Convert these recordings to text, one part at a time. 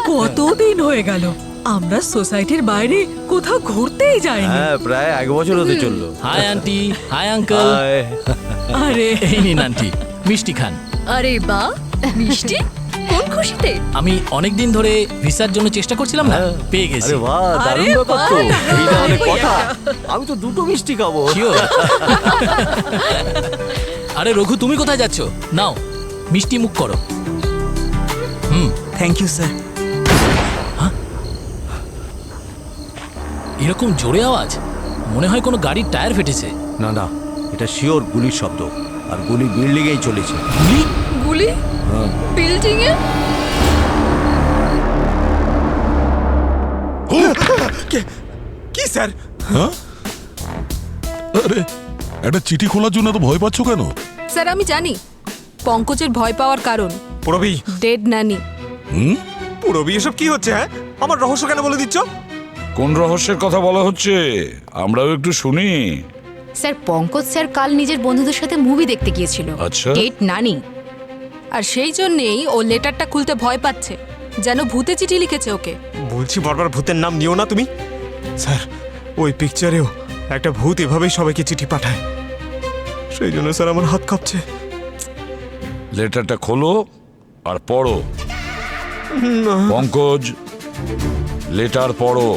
কতদিন হয়ে গেল আমরা সোসাইটির বাইরে কোথাও ঘুরতেই যাইনি। হ্যাঁ, প্রায় 1 বছর হতে চললো। Hi aunty, hi uncle. আরে এই নিন আন্টি, মিষ্টি খান। আরে বাহ, মিষ্টি? কোন খুশিতে? আমি অনেকদিন ধরে ভিসার জন্য চেষ্টা করছিলাম না, পেয়ে গেছি। আরে বাহ, দারুণ আরে ব্যাপার তো। বাহ, এইটা অনেক ভালোই কথা। একটা। আমি তো 2টো মিষ্টি খাবো। Sure? আরে রঘু, তুমি কোথায় যাচ্ছ? নাও মিষ্টি মুখ করো। Thank you sir. এরকম জোরে আওয়াজ, মনে হয় কোনো গাড়ির টায়ার ফেটেছে। না না, এটা শিওর গুলির শব্দ, আর গুলি বিল্ডিংয়েই চলেছে। গুলি? গুলি? বিল্ডিং এ? কি স্যার? হ্যাঁ? আরে একটা চিঠি খোলার জন্য তো ভয় পাচ্ছ কেন? স্যার আমি জানি পঙ্কজের ভয় পাওয়ার কারণ পুরবি, ডেড নানি। পুরবি এসব কি হচ্ছে? হ্যাঁ, আমার রহস্য কেন বলে দিচ্ছ? কোন রহস্যের কথা বলা হচ্ছে আমরাও একটু শুনি। স্যার পঙ্কজ স্যার কাল নিজের বন্ধুদের সাথে মুভি দেখতে গিয়েছিল। আচ্ছা। ডেট নানি। আর সেই জন্যেই ও লেটারটা খুলতে ভয় পাচ্ছে, যেন ভূতে চিঠি লিখেছে ওকে। বলছি বারবার ভূতের নাম নিও না তুমি। স্যার, ওই পিকচারেও একটা ভূত এভাবেই সবাইকে চিঠি পাঠায়। সেই জন্য স্যার আমার হাত কাঁপছে। লেটারটা খোলো আর পড়ো। পঙ্কজ, লেটার পড়ো।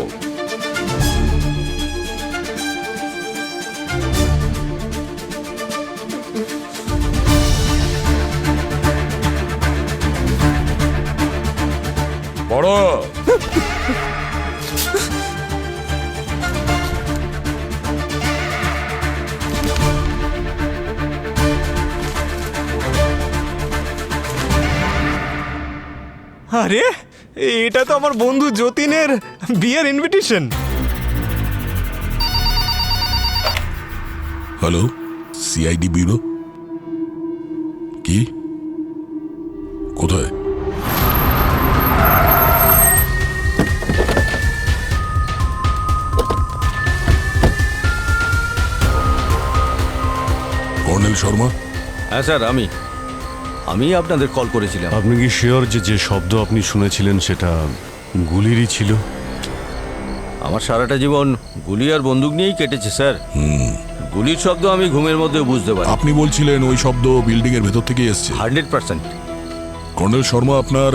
পড়ো। আরে, এটা তো আমার বন্ধু যতীনের বিয়ের ইনভিটেশন। Hello, CID bureau. কি? কোথায়? কর্নেল শর্মা? হ্যাঁ স্যার, আমি আপনাদের কল করেছিলাম। আপনি কি শিওর যে যে শব্দ আপনি শুনেছিলেন সেটা গুলিরই ছিল? আমার সারাটা জীবন গুলি আর বন্দুক নিয়েই কেটেছে স্যার। গুলির শব্দ আমি ঘুমের মধ্যে বুঝতে পারি। আপনি বলছিলেন ওই শব্দ বিল্ডিং এর ভেতর থেকে এসছে। 100%। কর্নেল শর্মা, আপনার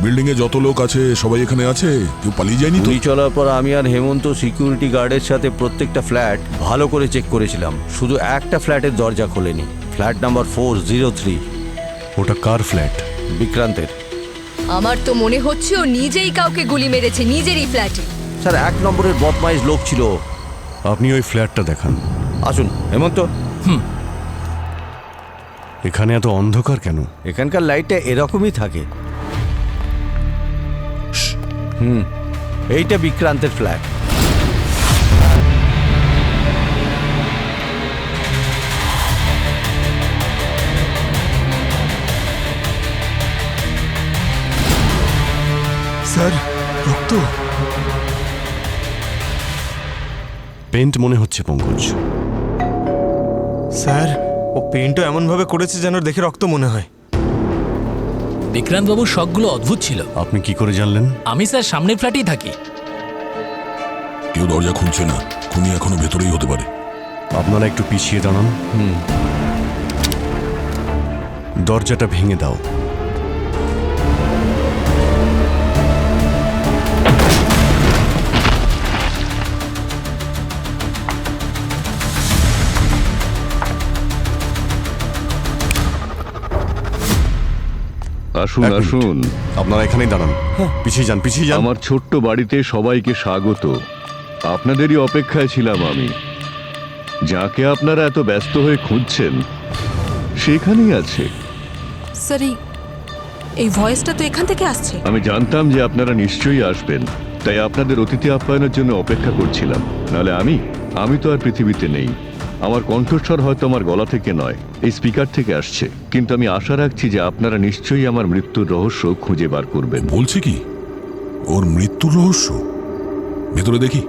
বিল্ডিং এ যত লোক আছে সবাই এখানে আছে? কেউ পালিয়ে যায়নি তো? গুলি চলার পর আমি আর হেমন্ত সিকিউরিটি গার্ডের সাথে প্রত্যেকটা ফ্ল্যাট ভালো করে চেক করেছিলাম। শুধু একটা ফ্ল্যাটের দরজা খোলেনি, ফ্ল্যাট নাম্বার 403। ওটা কার ফ্ল্যাট? বিক্রান্তের। আমার তো মনে হচ্ছে ও নিজেই কাউকে গুলি মেরেছে নিজেরই ফ্ল্যাটে। স্যার, 1 নম্বরের বদমাইশ লোক ছিল। আপনি ওই ফ্ল্যাটটা দেখান। আসুন হেমন্ত। এখানে এত অন্ধকার কেন? এখানকার লাইটটা এরকমই থাকে। এইটা বিক্রান্তের ফ্ল্যাট। স্যার, রক্ত। পেন্ট মনে হচ্ছে পঙ্কজ। স্যার, ও পেইন্টও এমন ভাবে করেছে যেন দেখে রক্ত মনে হয়। বিক্রান্ত বাবুর শখগুলো অদ্ভুত ছিল। আপনি কি করে জানলেন? আমি স্যার সামনের ফ্ল্যাটেই থাকি। কেউ দরজা খুলছে না, খুনি এখনো ভেতরেই হতে পারে। আপনারা একটু পিছিয়ে দাঁড়ান। দরজাটা ভেঙে দাও। আসুন এক মিনিট। আসুন, আপনারা এখানেই দাঁড়ান। পিছিয়ে যান, পিছিয়ে যান। আমার ছোট্ট বাড়িতে সবাইকে স্বাগত। আপনাদেরই অপেক্ষায় ছিলাম আমি। যাকে আপনারা এত ব্যস্ত হয়ে খুঁজছেন সেখানেই আছে। স্যার এই ভয়েসটা তো এখান থেকে আসছে। আমি জানতাম যে আপনারা নিশ্চয়ই আসবেন, তাই আপনাদের অতিথি আপ্যায়নের জন্য অপেক্ষা করছিলাম। নাহলে আমি তো আর পৃথিবীতে নেই। আমার কণ্ঠস্বর হয়তো আমার গলা থেকে নয়, এই স্পিকার থেকে আসছে, কিন্তু আমি আশা রাখছি যে আপনারা নিশ্চয়ই আমার মৃত্যুর রহস্য খুঁজে বার করবেন। বলছে কি ওর মৃত্যুর রহস্য? ভেতরে দেখি।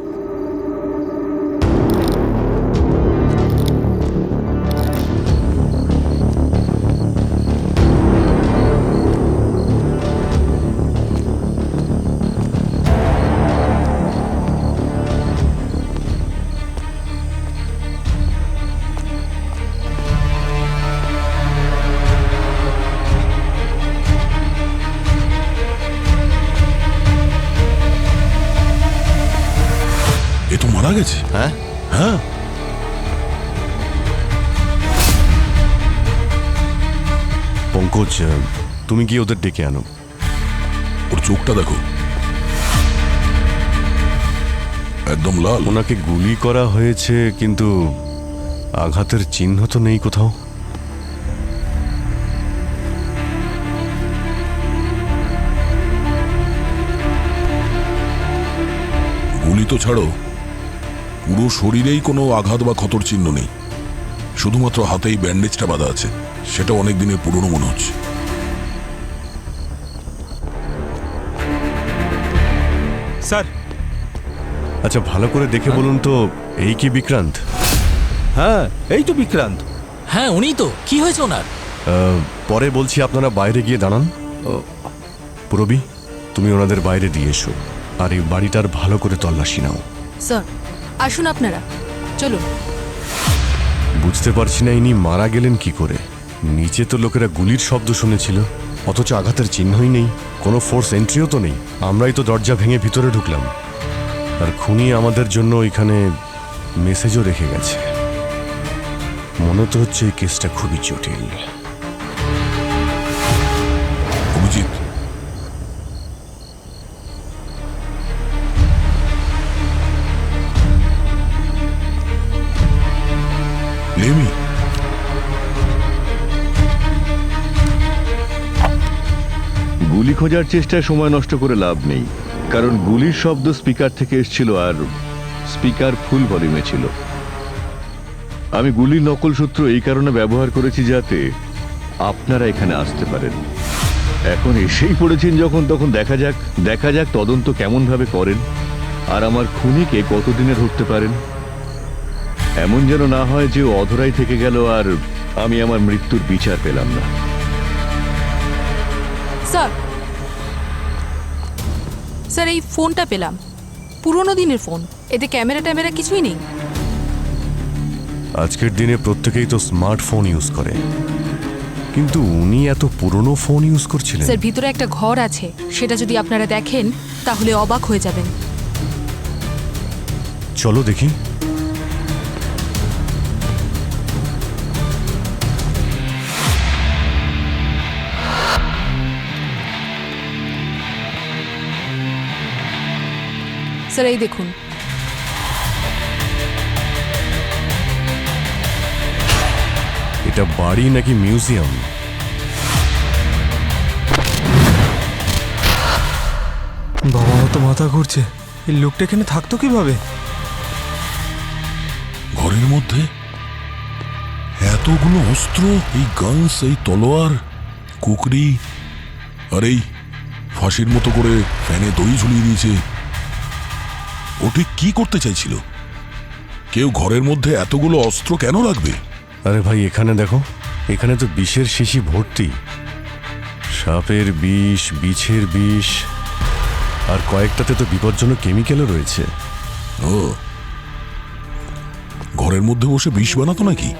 মারা গেছে? হ্যাঁ হ্যাঁ। পঙ্কজ, তুমি গিয়ে ওদের ডেকে আনো। ওর চোখটা দেখো, একদম লাল। ওনাকে গুলি করা হয়েছে, কিন্তু আঘাতের চিহ্ন তো নেই কোথাও। গুলি তো ছাড়ো, পুরো শরীরেই কোনো আঘাত বা ক্ষতর চিহ্ন নেই, শুধুমাত্র হাতেই ব্যান্ডেজটা বাঁধা আছে। সেটা অনেক দিনের পুরনো মনে হচ্ছে। স্যার, আচ্ছা, ভালো করে দেখে বলুন তো, এই কি বিক্রান্ত? হ্যাঁ, এই তো বিক্রান্ত। হ্যাঁ উনিই তো। কি হয়েছে ওনার? পরে বলছি, আপনারা বাইরে গিয়ে দাঁড়ান। পুরবি, তুমি ওনাদের বাইরে দিয়ে এসো, আর এই বাড়িটার ভালো করে তল্লাশি নাও। স্যার আসুন আপনারা, চলুন। বুঝতে পারছি না ইনি মারা গেলেন কি করে। নিচে তো লোকেরা গুলির শব্দ শুনেছিল, অথচ আঘাতের চিহ্নই নেই, কোনো ফোর্স এন্ট্রিও তো নেই। আমরাই তো দরজা ভেঙে ভিতরে ঢুকলাম, আর খুনি আমাদের জন্য এখানে মেসেজও রেখে গেছে। মনে তো হচ্ছে এই কেসটা খুবই জটিল। অভিজিৎ, লেমি, গুলি খোঁজার চেষ্টায় সময় নষ্ট করে লাভ নেই, কারণ গুলির শব্দ স্পিকার থেকে এসেছিল আর স্পিকার ফুল ভলিউমে ছিল। আমি গুলির নকল সূত্র এই কারণে ব্যবহার করেছি যাতে আপনারা এখানে আসতে পারেন। এখন এসেই পড়েছেন যখন, তখন দেখা যাক তদন্ত কেমন ভাবে করেন আর আমার খুনিকে কতদিনে ধরতে পারেন। এমন যেন না হয় যে ও অধরাই থেকে গেল আর আমি আমার মৃত্যুর বিচার পেলাম না। স্যার, স্যার এই ফোনটা পেলাম, পুরোনো দিনের ফোন, এতে ক্যামেরা ট্যামেরা কিছুই নেই। আজকের দিনে প্রত্যেকেই তো স্মার্টফোন ইউজ করে, কিন্তু উনি এত পুরনো ফোন ইউজ করছিলেন। স্যার ভিতরে একটা ঘর আছে, সেটা যদি আপনারা দেখেন তাহলে অবাক হয়ে যাবেন। চলো দেখি। স্যার এই দেখুন, এটা বাড়ি নাকি মিউজিয়াম? বাবা, আমার তো মাথা ঘুরছে। এই লোকটা এখানে থাকতো কিভাবে? ঘরের মধ্যে এতগুলো অস্ত্র, এই গানস, এই তলোয়ার, কুকরি, আর এই ফাঁসির মতো করে ফ্যানে দড়ি ঝুলিয়ে দিয়েছে। ও ঠিক কি করতে চাইছিল? কেউ ঘরের মধ্যে এতগুলো অস্ত্র কেন রাখবে? আরে ভাই, এখানে দেখো, এখানে তো বিষের শিশি ভর্তি। সাপের বিষ, বিছের বিষ, আর কয়েকটাতে তো বিপজ্জনক কেমিক্যালও রয়েছে। ও, ঘরের মধ্যে বসে বিষ বানাতো নাকি?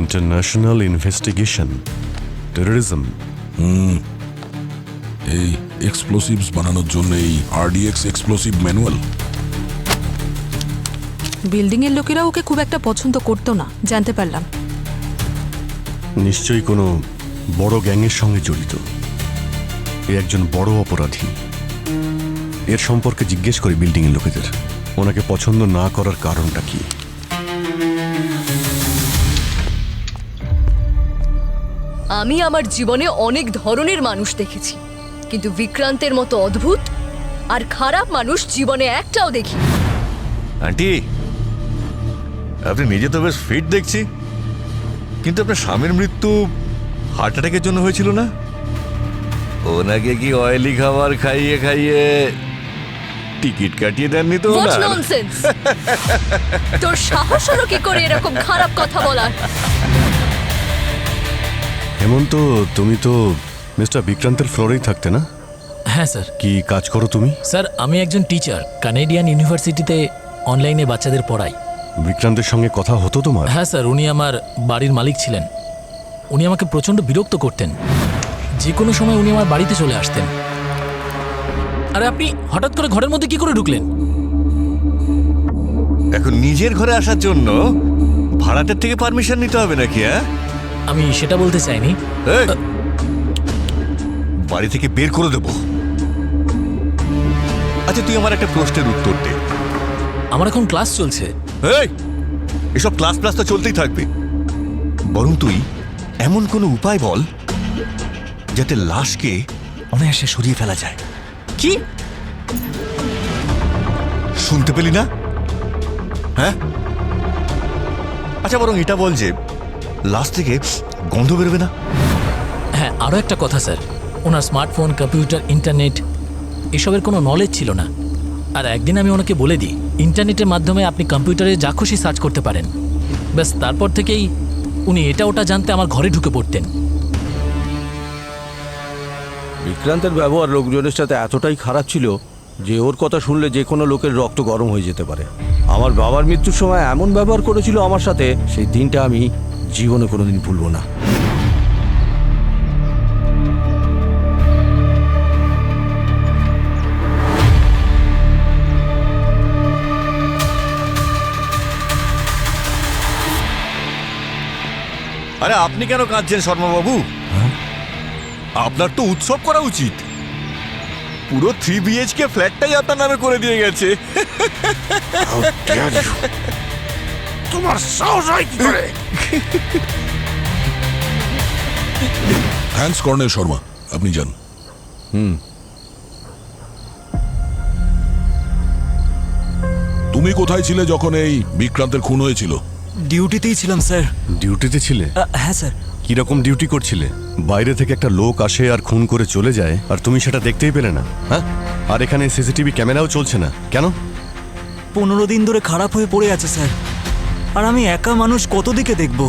International investigation, terrorism. এই এক্সপ্লোসিভস বানানোর জন্য এই আরডিএক্স এক্সপ্লোসিভ ম্যানুয়াল। বিল্ডিং এর লোকেরা ওকে খুব একটা পছন্দ করতো না, জানতে পারলাম। নিশ্চয়ই কোনো বড় গ্যাংয়ের সঙ্গে জড়িত। এ একজন বড় অপরাধী। এর সম্পর্কে জিজ্ঞেস করি বিল্ডিংয়ের লোকেদের, ওনাকে পছন্দ না করার কারণটা কি। আমি আমার জীবনে অনেক ধরনের মানুষ দেখেছি, কিন্তু বিক্রান্তের মতো অদ্ভুত আর খারাপ মানুষ জীবনে একটাও দেখি। আন্টি, আপনি নিজে তো বেশ ফিট দেখছি, কিন্তু আপনার স্বামীর মৃত্যু হার্ট অ্যাটাকের জন্য হয়েছিল না? ওনাকে কি অয়েলি খাবার খাইয়ে খাইয়ে টিকিট কাটিয়ে দেননি তো? What nonsense! তোর সাহস হলো কি করে এরকম খারাপ কথা বলার? হেমন্ত, তুমি তো মিস্টার বিক্রান্তের ফ্লোরেই থাকতে না? হ্যাঁ স্যার। কি কাজ করো তুমি? স্যার আমি একজন টিচার, কানাডিয়ান ইউনিভার্সিটিতে অনলাইনে বাচ্চাদের পড়াই। বিক্রান্তের সঙ্গে কথা হতো তোমার? হ্যাঁ স্যার, উনি আমার বাড়ির মালিক ছিলেন। উনি আমাকে প্রচণ্ড বিরক্ত করতেন। যে কোনো সময় উনি আমার বাড়িতে চলে আসতেন। আরে আপনি হঠাৎ করে ঘরের মধ্যে কি করে ঢুকলেন? এখন নিজের ঘরে আসার জন্য ভাড়াটের থেকে পারমিশন নিতে হবে নাকি? হ্যাঁ, আমি সেটা বলতে চাইনি। এই, বাড়ি থেকে বের করে দেব। আচ্ছা, তুই আমার একটা প্রশ্নের উত্তর দে। আমার এখন ক্লাস চলছে। এই, এসব ক্লাস ক্লাস তো চলতেই থাকবে, বরং তুই এমন কোনো উপায় বল যাতে লাশকে অনায়াসে সরিয়ে ফেলা যায়। কি? শুনতে পেলি না? হ্যাঁ, আচ্ছা, বরং এটা বল যে লাশ থেকে গন্ধ বেরোবে না। হ্যাঁ, আরও একটা কথা স্যার, ওনার স্মার্টফোন, কম্পিউটার, ইন্টারনেট এসবের কোনো নলেজ ছিল না। আর একদিন আমি ওনাকে বলে দিই ইন্টারনেটের মাধ্যমে আপনি কম্পিউটারে যা খুশি সার্চ করতে পারেন। ব্যাস, তারপর থেকেই উনি এটা ওটা জানতে আমার ঘরে ঢুকে পড়তেন। বিক্রান্তের ব্যবহার লোকজনের সাথে এতটাই খারাপ ছিল যে ওর কথা শুনলে যে কোনো লোকের রক্ত গরম হয়ে যেতে পারে। আমার বাবার মৃত্যুর সময় এমন ব্যবহার করেছিল আমার সাথে, সেই দিনটা আমি জীবনে কোনোদিন ভুলবো না। আরে আপনি কেন কাঁদছেন শর্মা বাবু? আপনার তো উৎসব করা উচিত। পুরো 3 BHK ফ্ল্যাটটাই আপনার নামে করে দিয়ে গেছে। তোমার সাহস হয় কি করে? থ্যাঙ্কস কর্নেল শর্মা, আপনি যান। তুমি কোথায় ছিলে যখন এই বিক্রান্তের খুন হয়েছিল? ডিউটিতেই ছিলাম স্যার। ডিউটিতে ছিলে? হ্যাঁ স্যার। কিরকম ডিউটি করছিলে? বাইরে থেকে একটা লোক আসে আর খুন করে চলে যায়, আর তুমি সেটা দেখতেই পেলে না? হ্যাঁ, আর এখানে সিসিটিভি ক্যামেরাও চলছে না কেন? 15 দিন ধরে খারাপ হয়ে পড়ে আছে স্যার। আর আমি একা মানুষ, কত দিকে দেখব?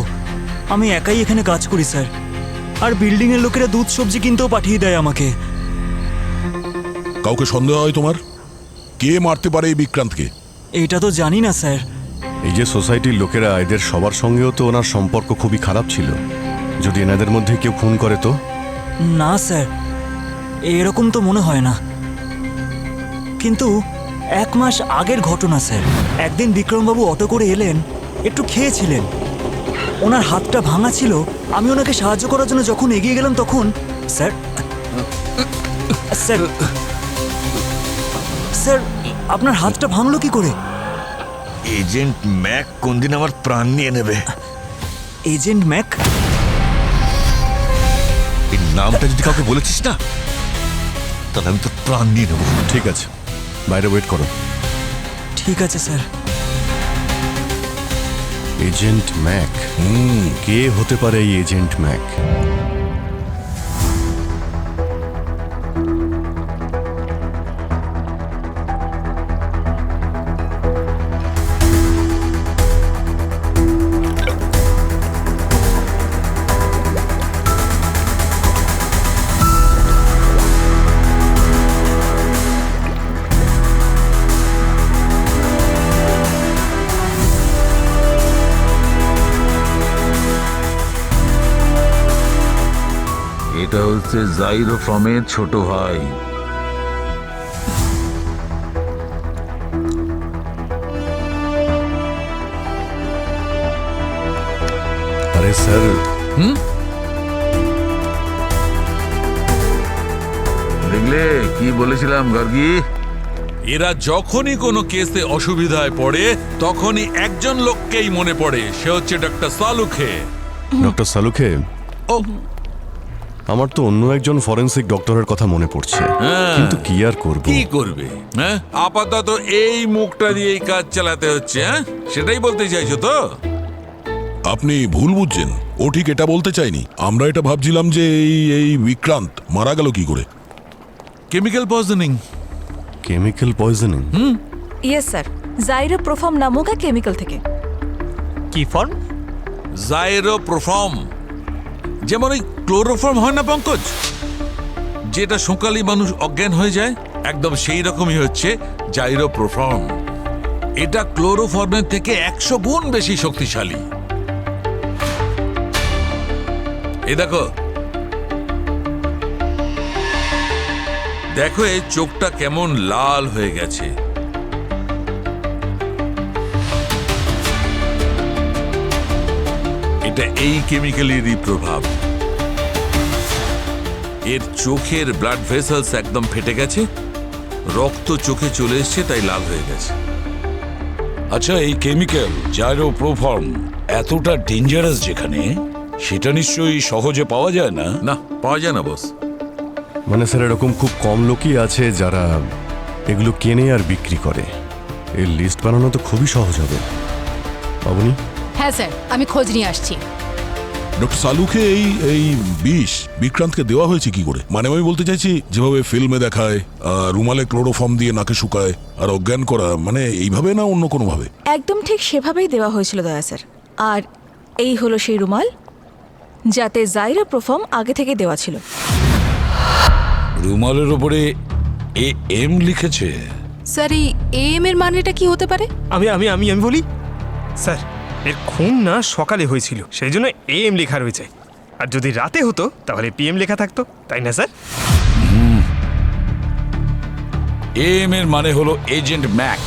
আমি একাই এখানে কাজ করি স্যার। আর বিল্ডিংয়ের লোকেরা দুধ সবজি কিনতেও পাঠিয়ে দেয় আমাকে। কাউকে সন্দেহ হয় তোমার? কে মারতে পারে এই বিক্রান্তকে? এইটা তো জানি না স্যার। এই যে সোসাইটির লোকেরা, এদের সবার সঙ্গেও তো ওনার সম্পর্ক খুবই খারাপ ছিল। যদি এনাদের মধ্যে কেউ খুন করে তো? না স্যার, এরকম তো মনে হয় না। কিন্তু 1 মাস আগের ঘটনা স্যার। একদিন বিক্রমবাবু অটো করে এলেন, একটু খেয়েছিলেন, ওনার হাতটা ভাঙা ছিল। আমি ওনাকে সাহায্য করার জন্য যখন এগিয়ে গেলাম তখন স্যার স্যার স্যার আপনার হাতটা ভাঙলো কি করে? এজেন্ট ম্যাক কোনদিন আমার প্রাণ নিয়ে নেবে। Agent Mac? এই নামটা যদি কাউকে বলেছিস না, তাহলে আমি তোর প্রাণ নিয়ে নেবো। ঠিক আছে, বাইরে ওয়েট করো। ঠিক আছে স্যার। Agent Mac? কে হতে পারে এই এজেন্ট ম্যাক? এটা হচ্ছে জাইরোফ্রমের ছোট ভাই। আরে স্যার, দেখলে কি বলেছিলাম গার্গী? এরা যখনই কোনো কেসে অসুবিধায় পড়ে তখনই একজন লোককেই মনে পড়ে, সে হচ্ছে ডক্টর সালুখে। ডক্টর সালুখে? ও, আমার তো অন্য একজন ফরেন্সিক ডক্টরের কথা মনে পড়ছে, হ্যাঁ। কিন্তু কি আর করব? কি করবে? হ্যাঁ, আপাতত এই মুখটা দিয়ে এই কাজ চালাতে হচ্ছে। হ্যাঁ, সেটাই বলতে চাইছো তো? আপনি ভুল বুঝছেন, ও ঠিক এটা বলতে চাইনি। আমরা এটা ভাবছিলাম যে এই বিক্রান্ত মারা গেল কি করে। Chemical poisoning. Chemical poisoning? Yes sir, জাইরোপ্রোফর্ম নামক এক কেমিক্যাল থেকে। কি ফর্ম? জাইরোপ্রোফর্ম। যেমন ওই ক্লোরোফর্ম হয় না পঙ্কজ, যেটা সকালে মানুষ অজ্ঞান হয়ে যায়, একদম সেই রকমই হচ্ছে জাইরোপ্রোফর্ম। এটা ক্লোরোফর্মের থেকে 100 গুণ বেশি শক্তিশালী। এই দেখো, দেখো এই চোখটা কেমন লাল হয়ে গেছে। এটা এই কেমিক্যালেরই প্রভাব। এর চোখের ব্লাড ভেসেলস একদম ফেটে গেছে, রক্ত চোখে চলে এসছে, তাই লাল হয়ে গেছে। আচ্ছা, এই কেমিক্যাল জাইরোপ্রোফর্ম এতটা ডেঞ্জারাস যেখানে, সেটা নিশ্চয়ই সহজে পাওয়া যায় না। না, পাওয়া যায় না বস। মানে স্যার এরকম খুব কম লোকই আছে যারা এগুলো কেনে আর বিক্রি করে। এর লিস্ট বানানো তো খুবই সহজ হবে। পাবনি? হ্যাঁ স্যার, আমি খোঁজ নিয়ে আসছি। ডক্টর সালুকে এই বিষ বিক্রান্তকে দেওয়া হয়েছে কি করে? মানে আমি বলতে চাইছি, যেভাবে ফিল্মে দেখায়, রুমালে ক্লোরোফর্ম দিয়ে নাকে শুকায় আর অজ্ঞান করা, মানে এইভাবে না অন্য কোনো ভাবে? একদম ঠিক সেভাবেই দেওয়া হয়েছিল দয়া স্যার। আর এই হলো সেই রুমাল যাতে জাইরোপ্রোফর্ম আগে থেকে দেওয়া ছিল। রুমালের ওপরে AM লিখেছে। স্যার, এই AM এর মানেটা কি হতে পারে? আমি আমি আমি আমি বলি স্যার, এর খুন না সকালে হয়েছিল, সেই জন্য AM লেখা রয়েছে। আর যদি রাতে হতো তাহলে PM লেখা থাকতো, তাই না স্যার? AM এর মানে হলো এজেন্ট ম্যাক।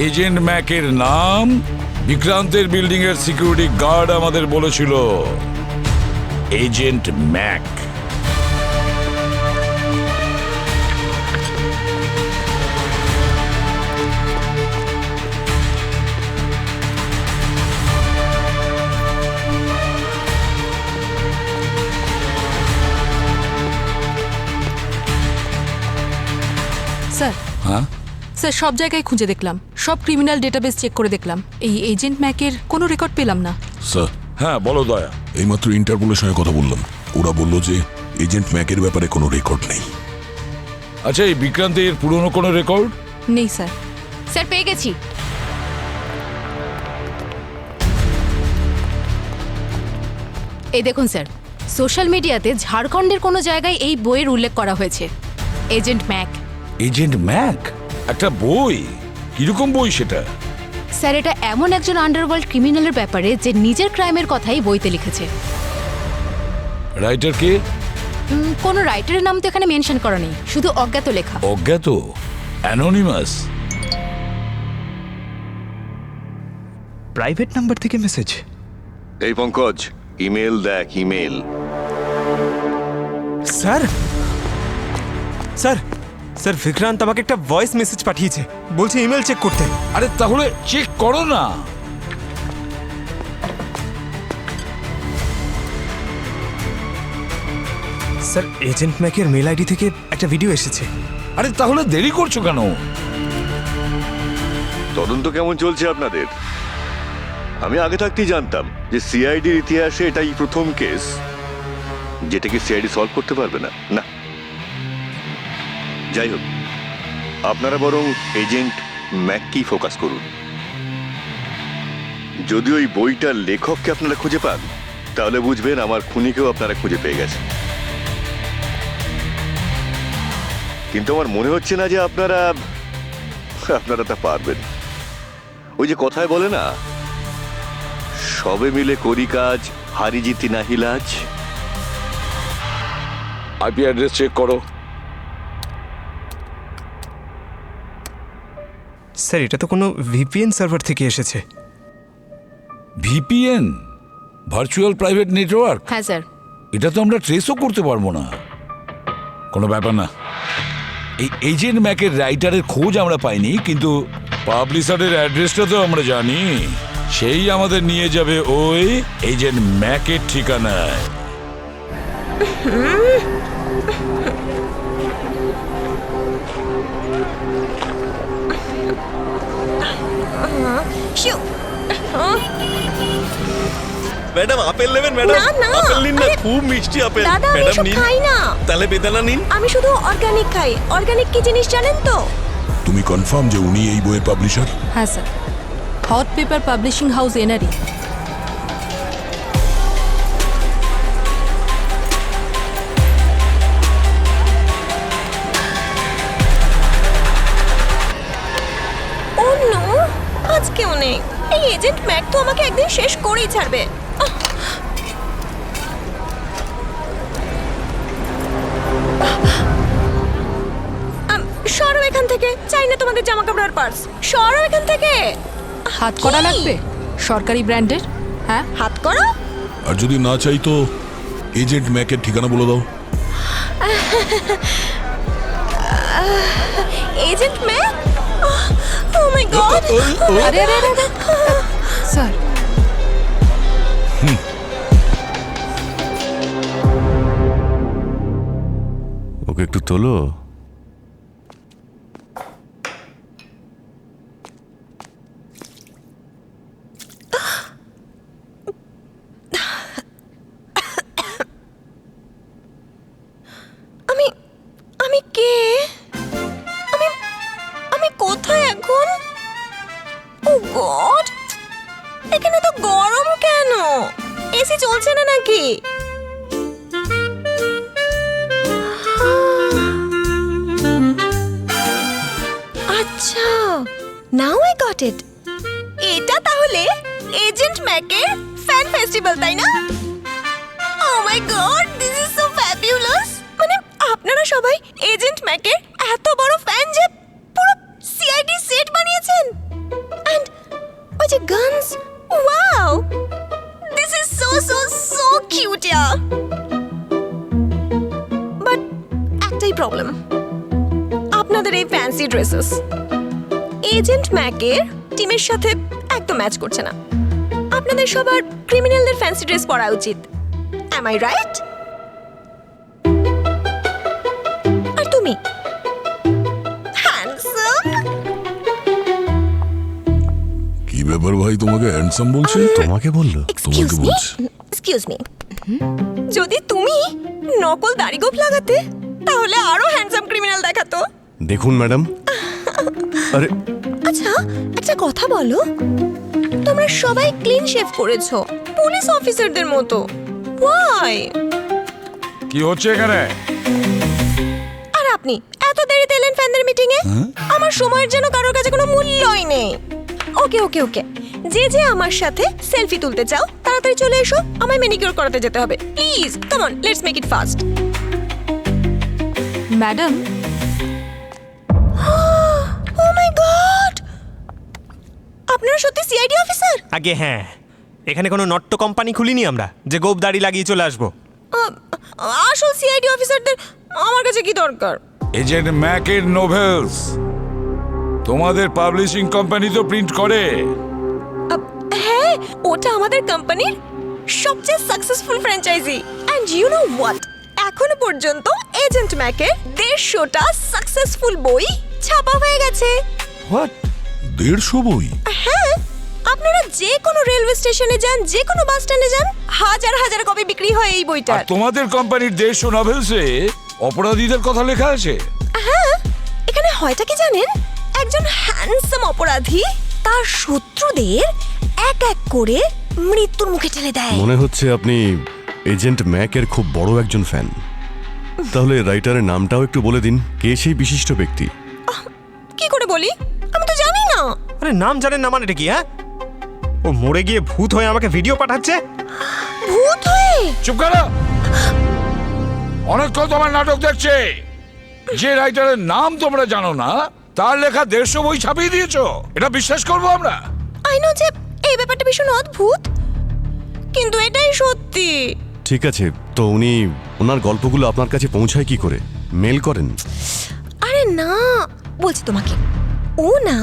এজেন্ট ম্যাকের নাম বিক্রান্তের বিল্ডিং এর সিকিউরিটি গার্ড আমাদের বলেছিল। Agent Mac. স্যার, হ্যাঁ স্যার, সব জায়গায় খুঁজে দেখলাম, সব ক্রিমিনাল ডেটাবেস চেক করে দেখলাম, এই এজেন্ট ম্যাকের কোনো রেকর্ড পেলাম না। স্যার, হ্যাঁ বলো দয়া। এইমাত্র ইন্টারপোলের সঙ্গে কথা বললাম, ওরা বলল যে এজেন্ট ম্যাকের ব্যাপারে কোনো রেকর্ড নেই। আচ্ছা, এই বিক্রান্তের পুরনো কোনো রেকর্ড নেই স্যার। স্যার, পেয়ে গেছি। এই দেখুন স্যার, সোশ্যাল মিডিয়াতে ঝাড়খণ্ডের কোনো জায়গায় এই বইয়ের উল্লেখ করা হয়েছে, এজেন্ট ম্যাক। Agent Mac? একটা বই? কিরকম বই সেটা? স্যার, এটা এমন একজন আন্ডারওয়ার্ল্ড ক্রিমিনালের ব্যাপারে যে নিজের ক্রাইমের কথাই বইতে লিখেছে। রাইটার কে? কোনো রাইটারের নাম তো এখানে মেনশন করা নেই, শুধু অজ্ঞাত লেখা। অজ্ঞাত? অ্যানোনিমাস? প্রাইভেট নাম্বার থেকে মেসেজ। এই পঙ্কজ, ইমেল দেখ, email. Sir sir sir, Vikrant আমাকে একটা ভয়েস মেসেজ পাঠিয়েছে, বলছে ইমেল চেক করতে। আরে তাহলে চেক করো না। স্যার, এজেন্ট ম্যাকের মেল আইডি থেকে একটা ভিডিও এসেছে। আরে তাহলে দেরি করছো কেন? তদন্ত কেমন চলছে আপনাদের? আমি আগে থাকতেই জানতাম যে সিআইডির ইতিহাসে এটাই প্রথম কেস যেটাকে সিআইডি সলভ করতে পারবে না। না, যাই হোক, আপনারা বরং এজেন্ট ম্যাককেই ফোকাস করুন। যদি ওই বইটার লেখককে আপনারা খুঁজে পান, তাহলে বুঝবেন আমার খুনিকেও আপনারা খুঁজে পেয়ে গেছেন। কিন্তু আমার মনে হচ্ছে না যে আপনারা তা পারবেন। ওই যে কথায় বলে না, সবে মিলে করি কাজ, হারি জিতি নাহি লাজ। আইপি অ্যাড্রেস চেক করো। স্যার, এটা তো কোনো ভিপিএন সার্ভার থেকে এসেছে। ভিপিএন? Virtual private network? হ্যাঁ স্যার। এটা তো আমরা ট্রেসও করতে পারবো না। কোনো ব্যাপার না। এই এজেন্ট ম্যাকের রাইটারের খোঁজ আমরা পাইনি, কিন্তু পাবলিশারের অ্যাড্রেসটা তো আমরা জানি। সেই আমাদের নিয়ে যাবে ওই এজেন্ট ম্যাকের ঠিকানায়। ম্যাডাম, আপেল নেবেন? ম্যাডাম, আপেল নিন না, খুব মিষ্টি আপেল। ম্যাডাম নিন। খাই না। তাহলে বেদানা নিন। আমি শুধু অর্গানিক খাই। অর্গানিক কি জিনিস জানেন তো? তুমি কনফার্ম যে উনি এই বইয়ের পাবলিশার? হ্যাঁ sir, hot paper publishing house এনারি। ও নো, আজকেও নেই। এই এজেন্ট ম্যাক তো আমাকে একদিন শেষ করেই ছাড়বে। তোমাদের জামা কাপড় আর পার্স? সরো এখান থেকে। হাত করা লাগবে সরকারি ব্র্যান্ডের? হ্যাঁ, হাত করো। আর যদি না চাই তো এজেন্ট ম্যাকের ঠিকানা বলে দাও। Agent Mac? Oh my god! আরে আরে আরে স্যার, ওকে একটু তোলো। আমি কে? আমি কোথায় এখন? ও গড, এখানে তো গরম কেন? এসি চলছে না নাকি? আচ্ছা, নাও আই গট ইট। এটা তাহলে এজেন্ট ম্যাকের ফ্যান ফেস্টিভ্যাল, তাই না? Oh my god, this is so fabulous. মানে আপনারা সবাই এজেন্ট ম্যাকের এত বড় ফ্যান যে পুরো সিআইডি সেট বানিয়েছেন। এন্ড ওই যে guns, wow, this is so so so cute yeah. But একটাই প্রবলেম, আপনাদের এই ফ্যান্সি ড্রেসেস এজেন্ট ম্যাকের টিমের সাথে একদম ম্যাচ করছে না। আপনাদের সবার ক্রিমিনালদের ফ্যান্সি ড্রেস পরা উচিত। Am I right? আর তুমি হ্যান্ডসাম। কি ব্যাপার ভাই, তোমাকে হ্যান্ডসাম বলছে? তোমাকে বললো? তোমাকে বলছে। এক্সকিউজ মি, যদি তুমি নকল দাড়ি গোঁফ লাগাতে তাহলে আরো হ্যান্ডসাম ক্রিমিনাল দেখাতো। দেখুন ম্যাডাম, আরে আচ্ছা একটা কথা বলো, তোমরা সবাই ক্লিন শেভ করেছো পুলিশ অফিসারদের মতো। Why? কি হচ্ছে এখানে? আর আপনি এত দেরিতে এলেন ফ্যানদের মিটিং এ? আমার সময়ের জন্য কারোর কাছে কোনো মূল্যই নেই। ওকে ওকে ওকে, যে যে আমার সাথে সেলফি তুলতে চাও তাড়াতাড়ি চলে এসো, আমায় ম্যানিকিউর করাতে যেতে হবে। Please come on, let's make it fast. Madam, oh my God, আপনারা সত্যি সিআইডি অফিসার? আগে হ্যাঁ, এখানে কোনো নট্য কোম্পানি খুলিনি আমরা যে গোপ দাড়ি লাগিয়ে চলে আসবো। আসল সিআইডি অফিসারদের আমার কাছে কি দরকার? এজেন্ট ম্যাকের নোভেলস তোমাদের পাবলিশিং কোম্পানি তো প্রিন্ট করে। হ্যাঁ, ওটা আমাদের কোম্পানির সবচেয়ে successful franchise. And you know what, এখনো পর্যন্ত এজেন্ট ম্যাকের 150টা সাকসেসফুল বই ছাপা হয়ে গেছে। হোয়াট, 150 বই? হ্যাঁ, আপনারা যে কোনো রেলওয়ে স্টেশনে যান, যে কোনো বাস স্ট্যান্ডে যান, হাজার হাজার কপি বিক্রি হয় এই বইটার। তোমাদের কোম্পানির 150 নভেলসে অপরাধীদের কথা লেখা আছে। হ্যাঁ, এখানে হয়টা কি জানেন, একজন হ্যান্ডসাম অপরাধী তার শত্রুদের এক এক করে মৃত্যুর মুখে ঠেলে দেয়। মনে হচ্ছে আপনি এজেন্ট ম্যাকের খুব বড় একজন ফ্যান। তাহলে রাইটারের নামটাও একটু বলে দিন, কে সেই বিশিষ্ট ব্যক্তি? কি করে বলি, আমি তো জানি না। আরে নাম জানেন না মানে এটা কি? হ্যাঁ, ও মরে গিয়ে ভূত হয়ে আমাকে ভিডিও পাঠাচ্ছে। ভূত হয়ে? চুপ করো, অনেকক্ষণ তোমার নাটক দেখছে। যে রাইটারের নাম তোমরা জানো না তার লেখা 150 বই ছাপিয়ে দিয়েছো, এটা বিশ্বাস করবো আমরা? আই নো যে এই ব্যাপারটা ভীষণ অদ্ভুত, কিন্তু এটাই সত্যি। ঠিক আছে, তো উনি ওনার গল্পগুলো আপনার কাছে পৌঁছায় কি করে? মেল করেন? আরে না, বলছি তোমাকে, ও না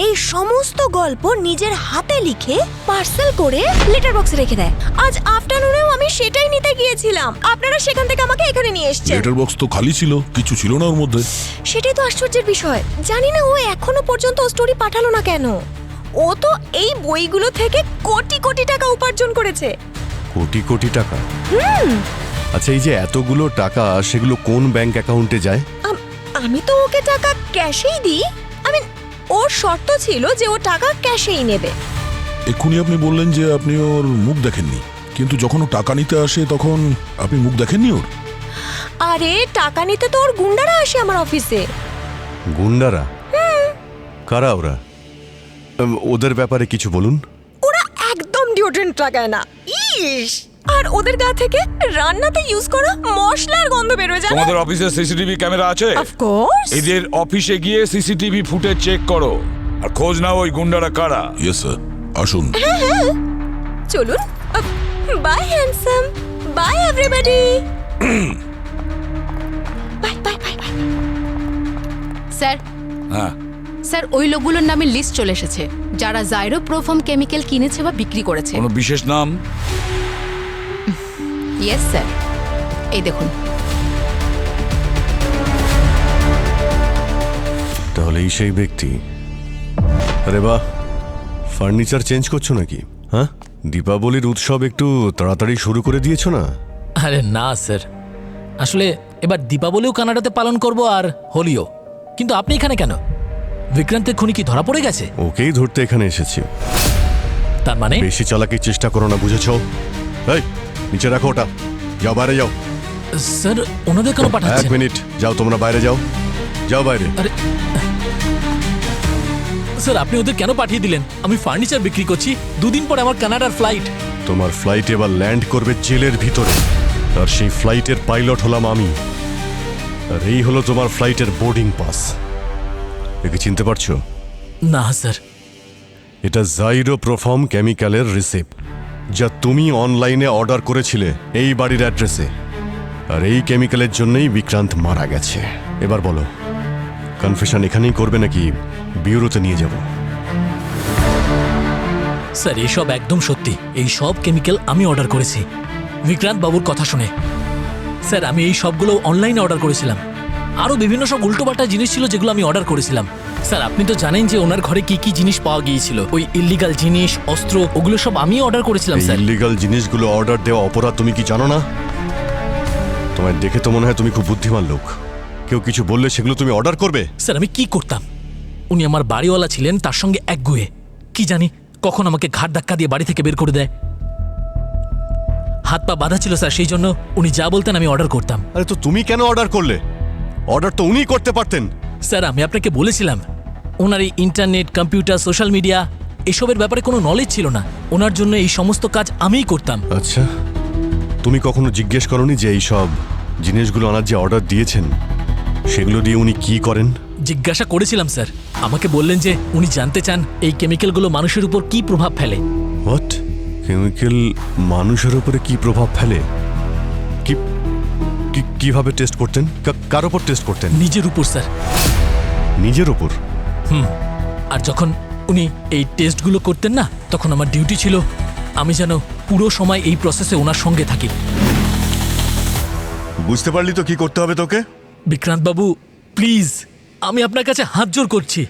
এই সমস্ত গল্প নিজের হাতে লিখে পার্সেল করে লেটার বক্সে রেখে দেয়। আজ আফটারনুনেও আমি সেটাই নিতে গিয়েছিলাম, আপনারা সেখান থেকে আমাকে এখানে নিয়ে এসেছেন। লেটার বক্স তো খালি ছিল, কিছু ছিল না ওর মধ্যে। সেটাই তো আশ্চর্যের বিষয়, জানি না ও এখনো পর্যন্ত স্টোরি পাঠালো না কেন। ও তো এই বইগুলো থেকে কোটি কোটি টাকা উপার্জন করেছে। কোটি কোটি টাকা? আচ্ছা, এই যে এতগুলো টাকা, সেগুলো কোন ব্যাংক অ্যাকাউন্টে যায়? আমি তো ওকে টাকা ক্যাশেই দিই। ওর শর্ত ছিল যে ও টাকা ক্যাশেই নেবে। এক্ষুনি আপনি বললেন যে আপনি ওর মুখ দেখেননি, কিন্তু যখন ও টাকা নিতে আসে তখন আপনি মুখ দেখেননি ওর? আরে টাকা নিতে তো ওর গুন্ডারা আসে আমার অফিসে। গুন্ডারা? কারা ওরা? ওদের ব্যাপারে কিছু বলুন। ওরা একদম ডিওড্রেন্ট লাগায় না। ইস, আর ওদের গা থেকে রান্নাতে ইউজ করা মশলার গন্ধ বেরোয় জানো? তোমাদের অফিসে সিসিটিভি ক্যামেরা আছে? Of course. এদের অফিসে গিয়ে সিসিটিভি ফুটেজ চেক করো আর খোঁজ নাও ওই গুন্ডারা কারা। ইয়েস স্যার, আসুন। হ্যাঁ হ্যাঁ, চলুন। Bye handsome, bye everybody. Bye bye bye bye. Sir, হ্যাঁ, স্যার ওই লোকগুলোর নামে লিস্ট চলে এসেছে যারা জাইরো প্রোফর্ম কেমিক্যাল কিনেছে বা বিক্রি করেছে। কোনো বিশেষ নাম? ইয়েস স্যার, এই দেখুন। তাহলে এই সেই ব্যক্তি। আরে বাহ, ফার্নিচার চেঞ্জ করছো নাকি? হ্যাঁ, দীপাবলির উৎসব একটু তাড়াতাড়ি শুরু করে দিয়েছো না? আরে না স্যার, আসলে এবার দীপাবলিও কানাডাতে পালন করব আর হোলিও। কিন্তু আপনি এখানে কেন? বিক্রান্তের খুনি কি ধরা পড়ে গেছে? ওকেই ধরতে এখানে এসেছি। তার মানে? বেশি চালাকির চেষ্টা করো না, বুঝেছো? এই নিচে রাখো ওটা, যাও বাইরে যাও। স্যার ওনাদের কেন পাঠাচ্ছেন? 1 মিনিট, যাও তোমরা বাইরে যাও, যাও বাইরে। আরে স্যার আপনি ওদের কেন পাঠিয়ে দিলেন? আমি ফার্নিচার বিক্রি করছি, 2 দিন পরে আমার কানাডার ফ্লাইট। তোমার ফ্লাইট এবার ল্যান্ড করবে জেলের ভিতরে, আর সেই ফ্লাইটের পাইলট হলাম আমি। আর এই হলো তোমার ফ্লাইটের বোর্ডিং পাস। একে চিনতে পারছো? না স্যার। এটা জাইরো প্রোফর্ম কেমিক্যালের রিসিপ্ট, যা তুমি অনলাইনে অর্ডার করেছিলে এই বাড়ির অ্যাড্রেসে। আর এই কেমিক্যালের জন্যই বিক্রান্ত মারা গেছে। এবার বলো, কনফেশন এখানেই করবে নাকি বিউরোতে নিয়ে যাব? স্যার এসব একদম সত্যি। এই সব কেমিক্যাল আমি অর্ডার করেছি বিক্রান্ত বাবুর কথা শুনে। স্যার আমি এই সবগুলো অনলাইনে অর্ডার করেছিলাম। আরও বিভিন্ন সব উল্টোপাল্টা জিনিস ছিল যেগুলো আমি অর্ডার করেছিলাম। স্যার আপনি তো জানেন যে ওনার ঘরে কি কি জিনিস পাওয়া গিয়েছিল। ওই ইল্লিগাল জিনিস, অস্ত্র, ওগুলো সব আমি অর্ডার করেছিলাম স্যার। ইল্লিগাল জিনিসগুলো অর্ডার দেওয়া অপরাধ তুমি কি জানো না? তোমায় দেখে তো মনে হয় তুমি খুব বুদ্ধিমান লোক। কেউ কিছু বললে সেগুলো তুমি অর্ডার করবে? স্যার আমি কি করতাম? উনি আমার বাড়িওয়ালা ছিলেন, তার সঙ্গে একগুয়ে। কি জানি কখন আমাকে ঘাট ধাক্কা দিয়ে বাড়ি থেকে বের করে দেয়। হাত পা বাঁধা ছিল স্যার, সেই জন্য উনি যা বলতেন আমি অর্ডার করতাম। আরে তো তুমি কেন অর্ডার করলে? অর্ডার তো উনিই করতে পারতেন। স্যার আমি আপনাকে বলেছিলাম ওনার এই ইন্টারনেট, কম্পিউটার, সোশ্যাল মিডিয়া এসবের ব্যাপারে কোনো নলেজ ছিল না। ওনার জন্য এই সমস্ত কাজ আমিই করতাম। আচ্ছা, তুমি কখনো জিজ্ঞেস করনি যে এই সব জিনিসগুলো আনার যে অর্ডার দিয়েছেন সেগুলো দিয়ে উনি কি করেন? জিজ্ঞাসা করেছিলাম স্যার। আমাকে বললেন যে উনি জানতে চান এই কেমিক্যালগুলো মানুষের উপর কি প্রভাব ফেলে। হোয়াট? কেমিক্যাল মানুষের উপরে কি প্রভাব ফেলে? কিভাবে টেস্ট করতেন? কার উপর টেস্ট করতেন? নিজের উপর স্যার। নিজের উপর? আর যখন উনি এই টেস্টগুলো করতেন না, তখন আমার ডিউটি ছিল আমি যেন পুরো সময় এই প্রসেসে ওনার সঙ্গে থাকি। বুঝতে পারলি তো কি করতে হবে তোকে? বিক্রান্ত বাবু প্লিজ, আমি আপনার কাছে হাত জোড় করছি,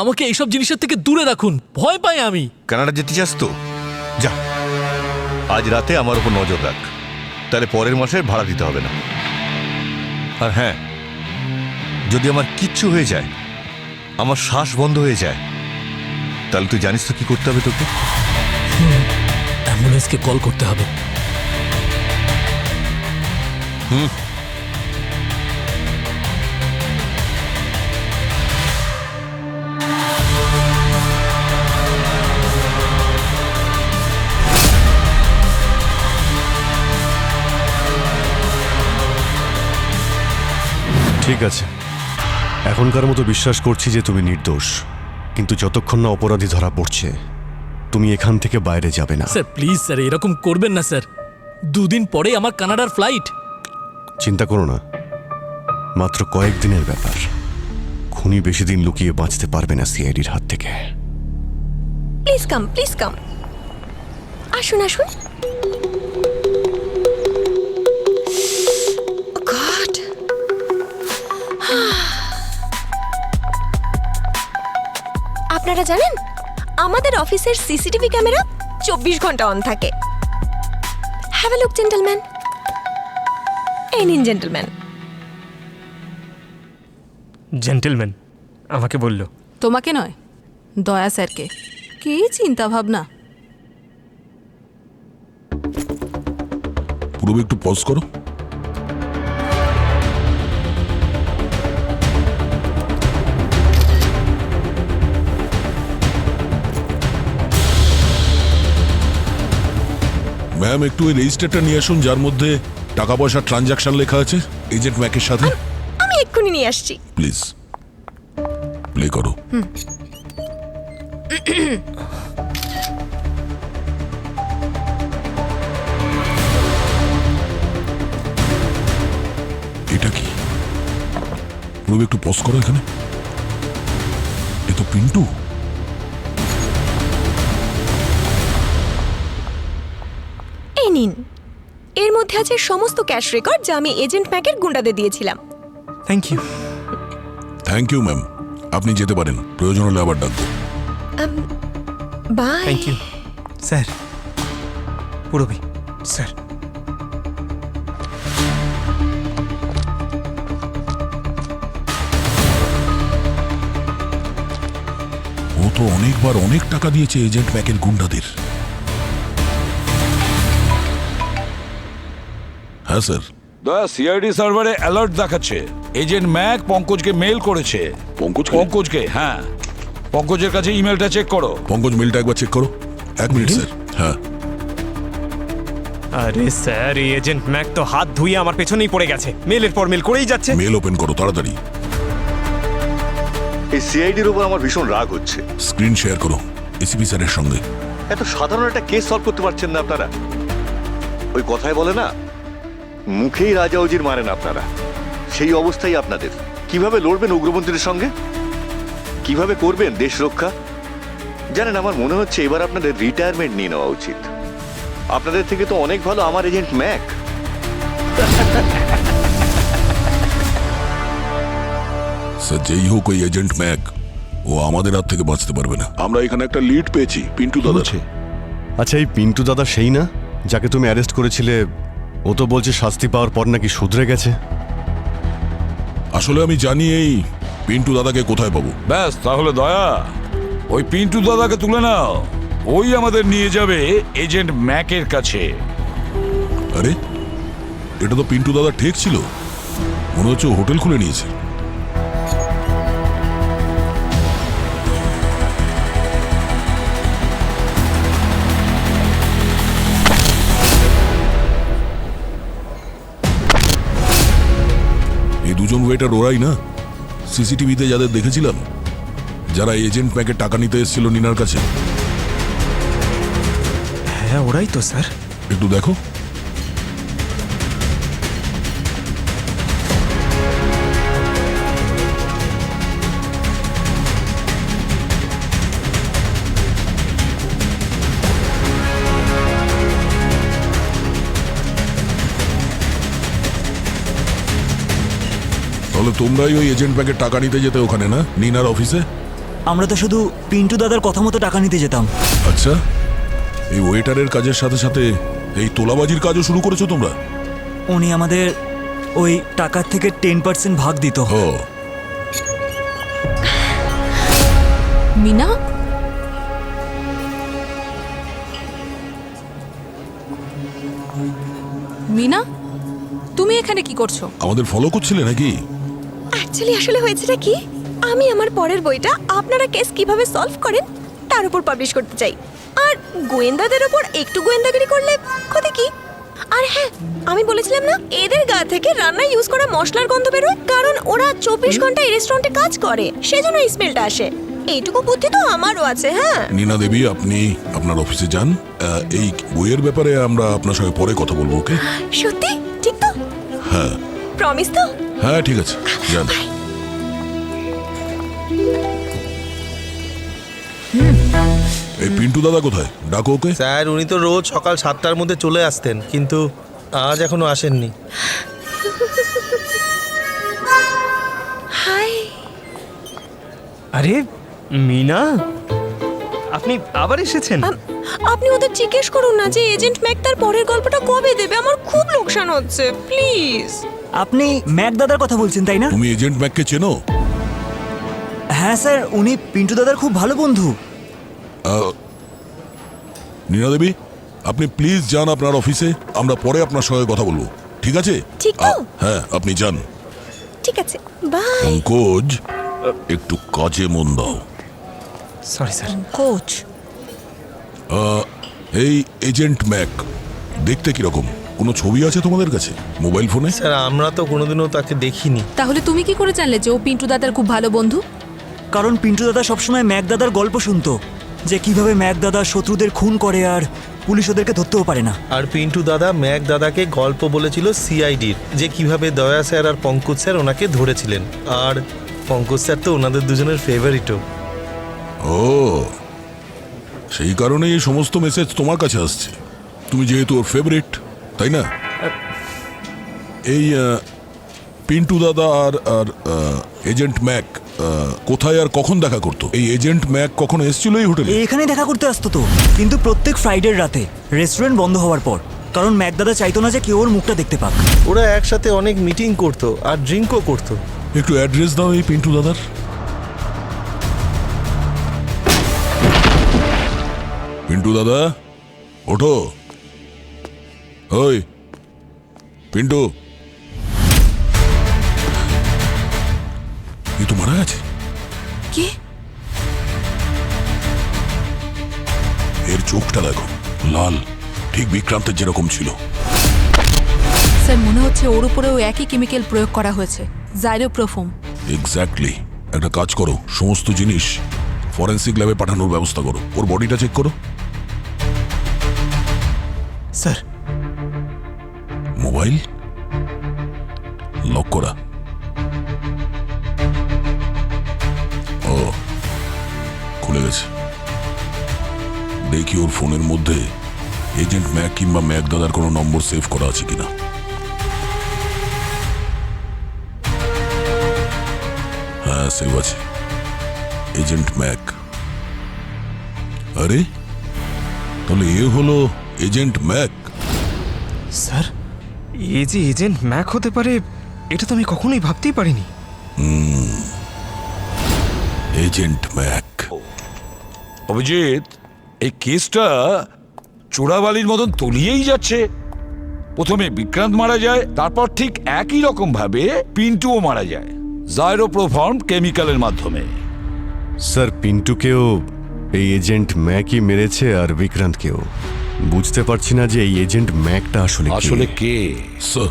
আমাকে এইসব জিনিসের থেকে দূরে রাখুন। ভয় পাই আমি। কানাডা যেতে চাস তো যা, আজ রাতে আমার উপর নজর রাখ, তাহলে পরের মাসে ভাড়া দিতে হবে না। আর হ্যাঁ, যদি আমার কিচ্ছু হয়ে যায়, আমার শ্বাস বন্ধ হয়ে যায়, তাহলে তুই জানিস তো কি করতে হবে তোকে? অ্যাম্বুলেন্সকে কল করতে হবে। ঠিক আছে, এখনকার মতো বিশ্বাস করছি যে তুমি নির্দোষ, কিন্তু যতক্ষণ না অপরাধী ধরা পড়ছে তুমি এখান থেকে বাইরে যাবে না। স্যার প্লিজ স্যার, এরকম করবেন না স্যার। 2 দিন পরে আমার কানাডার ফ্লাইট। চিন্তা করো না, মাত্র কয়েকদিনের ব্যাপার। খুনি বেশি দিন লুকিয়ে বাঁচতে পারবে না সিআইডির হাত থেকে। Please come, please come. আসুন আসুন। গড, আপনারা জানেন আমাদের অফিসের সিসিটিভি ক্যামেরা 24 ঘন্টা অন থাকে। Have a look gentleman. এই নিন জেন্টলম্যান। জেন্টলম্যান আমাকে বলল। তোমাকে নয়, দয়া স্যারকে। কি চিন্তা ভাবনা। পুরো একটু পজ করো। ম্যাম একটু ওই রেজিস্টারটা নিয়ে আসুন যার মধ্যে টাকা পয়সা ট্রানজাকশন লেখা আছে এজেন্ট ম্যাকের সাথে। আমি এক্ষুনি নিয়ে আসছি। প্লিজ প্লে করো। এটা কি রবি, একটু পজ করো এখানে। এ তো পিন্টু। এই নিন, এর মধ্যে আছে সমস্ত ক্যাশ রেকর্ড যা আমি এজেন্ট ম্যাকের গুন্ডাদের দিয়েছিলাম। Thank you. Thank you ma'am, আপনি যেতে পারেন, প্রয়োজন হলে আবার ডাকবো। Bye. Thank you sir. Purabi sir. ও তো অনেকবার অনেক টাকা দিয়েছে এজেন্ট ম্যাকের গুন্ডাদের। হ্যাঁ স্যার। দয়া সিআইডি সার্ভারে অ্যালার্ট দেখাচ্ছে এজেন্ট ম্যাক পঙ্কজকে মেল করেছে। পঙ্কজকে? হ্যাঁ, পঙ্কজের কাছে ইমেলটা চেক করো। পঙ্কজ মেলটা একবার চেক করো। 1 মিনিট স্যার। হ্যাঁ। আরে স্যার, এই এজেন্ট ম্যাক তো হাত ধুয়ে আমার পেছনেই পড়ে গেছে, মেলের পর মেল করেই যাচ্ছে। মেল ওপেন করো তাড়াতাড়ি। এই সিআইডির উপর আমার ভীষণ রাগ হচ্ছে। স্ক্রিন শেয়ার করো এসিপি স্যারের সঙ্গে। এত সাধারণ একটা কেস সলভ করতে পারছেন না আপনারা। ওই কথায় বলে না, মুখেই রাজা উজির মারেন আপনারা। সেই অবস্থাই আপনাদের। কিভাবে লড়বেন উগ্রপন্থীদের সঙ্গে? কিভাবে করবেন দেশ রক্ষা? জানেন, আমার মনে হচ্ছে এবার আপনাদের রিটায়ারমেন্ট নিয়ে নেওয়া উচিত। আপনাদের থেকে তো অনেক ভালো আমার এজেন্ট ম্যাক। স্যার যেই হোক ওই এজেন্ট ম্যাক ও আমাদের হাত থেকে বাঁচতে পারবে না। আমরা এখানে একটা লিড পেয়েছি পিন্টু দাদা। আচ্ছা, এই পিন্টু দাদা সেই না যাকে তুমি অ্যারেস্ট করেছিলে? ও তো বলছে শাস্তি পাওয়ার পর নাকি শুধরে গেছে। আসলে আমি জানি এই পিন্টু দাদাকে কোথায় পাবো। ব্যাস, তাহলে দয়া ওই পিন্টু দাদাকে তুলে নাও। ওই আমাদের নিয়ে যাবে এজেন্ট ম্যাকের কাছে। আরে এটা তো পিন্টু দাদা ঠিক ছিল, মনে হচ্ছে হোটেল খুলে নিয়েছে। এই দুজন ওয়েটার ওরাই না সিসিটিভিতে যাদের দেখেছিলাম, যারা এজেন্ট ম্যাকে টাকা নিতে এসেছিল নিনার কাছে? হ্যাঁ ওরাই তো স্যার। একটু দেখো। তাহলে তোমরাই ওই এজেন্ট ব্যাগের টাকা নিতে যেতে ওখানে না, নিনার অফিসে? আমরা তো শুধু পিন্টু দাদার কথা মতো টাকা নিতে যেতাম। আচ্ছা, এই ওয়েটারের কাজের সাথে সাথে এই তোলাবাজির কাজও শুরু করেছো তোমরা? উনি আমাদের ওই টাকার থেকে 10% ভাগ দিত। ও মিনা, মিনা, তুমি এখানে কি করছো? আমাদের ফলো করছিলে নাকি? অ্যাকচুয়ালি আসলে হয়েছেটা কি, আমি আমার পরের বইটা আপনারা কেস কিভাবে সলভ করেন তার উপর পাবলিশ করতে চাই। আর গোয়েন্দাদের উপর একটু গোয়েন্দাগিরি করলে ক্ষতি কি? আর হ্যাঁ, আমি বলেছিলাম না এদের গা থেকে রান্নায় ইউজ করা মশলার গন্ধ বেরোয়, কারণ ওরা 24 ঘন্টা এই রেস্টুরেন্টে কাজ করে, সেজন্য এই স্মেলটা আসে। এইটুকু বুদ্ধি তো আমারও আছে। হ্যাঁ নীনা দেবী, আপনি আপনার অফিসে যান। এই বইয়ের ব্যাপারে আমরা আপনার সঙ্গে পরে কথা বলবো। ওকে? সত্যি? ঠিক তো? হ্যাঁ। প্রমিস তো? হ্যাঁ ঠিক আছে, যান। এই পিন্টু দাদা কোথায়? ডাকো ওকে। স্যার, উনি তো রোজ সকাল 7টার মধ্যে চলে আসতেন, কিন্তু আজ এখনো আসেননি। হাই। আরে মিনা, আপনি আবার এসেছেন? আপনি ওদের জিজ্ঞেস করুন না যে এজেন্ট ম্যাক তার পরের গল্পটা কবে দেবে, আমার খুব লোকসান হচ্ছে, প্লিজ। আপনি ম্যাক দাদার কথা বলছেন তাই না? তুমি এজেন্ট ম্যাককে চেনো? হ্যাঁ স্যার, উনি পিন্টু দাদার খুব ভালো বন্ধু। নীনা দেবী, আপনি প্লিজ যান আপনার অফিসে, আমরা পরে আপনার সঙ্গে কথা বলবো, ঠিক আছে? ঠিক তো? হ্যাঁ আপনি যান। ঠিক আছে, বাই। পঙ্কজ, একটু কাজে মন দাও। Sorry sir. কোচ, এই এজেন্ট ম্যাক দেখতে কিরকম? কোনো ছবি আছে তোমাদের কাছে মোবাইল ফোনে? স্যার আমরা তো কোনোদিনও তাকে দেখিনি। তাহলে তুমি কি করে জানলে যে ও পিন্টু দাদার খুব ভালো বন্ধু? কারণ পিন্টু দাদা সবসময় ম্যাক দাদার গল্প শুনতো, যে কিভাবে ম্যাক দাদা শত্রুদের খুন করে আর পুলিশ ওদেরকে ধরতেও পারে না। আর পিন্টু দাদা ম্যাক দাদাকে গল্প বলেছিল সিআইডির, যে কিভাবে দয়া স্যার আর পঙ্কজ স্যার ওনাকে ধরেছিলেন। আর পঙ্কজ স্যার তো ওনাদের দুজনের ফেভারিটও। ও, সেই কারণেই এই সমস্ত মেসেজ তোমার কাছে আসছে। তুমি যেহেতু ওর ফেভারিট, তাই না? এই পিন্টু দাদা আর আর এজেন্ট ম্যাক কোথায় আর কখন দেখা করতো? এই এজেন্ট ম্যাক কখন এসেছিল এই হোটেলে? এখানে দেখা করতে আসতো তো, কিন্তু প্রত্যেক ফ্রাইডের রাতে, রেস্টুরেন্ট বন্ধ হওয়ার পর। কারণ ম্যাক দাদা চাইতো না যে কেউ ওর মুখটা দেখতে পাক। ওরা একসাথে অনেক মিটিং করতো আর ড্রিঙ্কও করতো। একটু অ্যাড্রেস দাও এই পিন্টু দাদার। পিন্টু দাদা, ওঠো। ওই পিন্টু, এ তো মারা গেছে। কি? এর চোখটা দেখো, লাল, ঠিক বিক্রান্তের যেরকম ছিল। স্যার মনে হচ্ছে ওর উপরেও একই কেমিক্যাল প্রয়োগ করা হয়েছে, জাইরোপ্রোফোম। এক্স্যাক্টলি। একটা কাজ করো, সমস্ত জিনিস ফরেন্সিক ল্যাবে পাঠানোর ব্যবস্থা করো। ওর বডিটা চেক করো। স্যার মোবাইল লক করা। ও, খুলে গেছে। দেখি ওর ফোনের মধ্যে এজেন্ট ম্যাক কিংবা ম্যাক দাদার কোনো নম্বর সেভ করা আছে কিনা। হ্যাঁ, সেভ আছে, এজেন্ট ম্যাক। আরে, তাহলে এ হলো এজেন্ট ম্যাক। স্যার, এ যে এজেন্ট ম্যাক হতে পারে এটা তো আমি কখনোই ভাবতেই পারিনি। Agent Mac. অভিজিৎ, এই কেসটা চোরাবালির মতন তলিয়েই যাচ্ছে। প্রথমে বিক্রান্ত মারা যায়, তারপর ঠিক একই রকম ভাবে পিন্টুও মারা যায়, জাইরোপ্রোফর্ম কেমিক্যালের মাধ্যমে। স্যার, পিন্টুকেও এই এজেন্ট ম্যাকই মেরেছে আর বিক্রান্তকেও। বুঝতে পারছি না যে এই এজেন্ট ম্যাকটা আসলে কে। স্যার,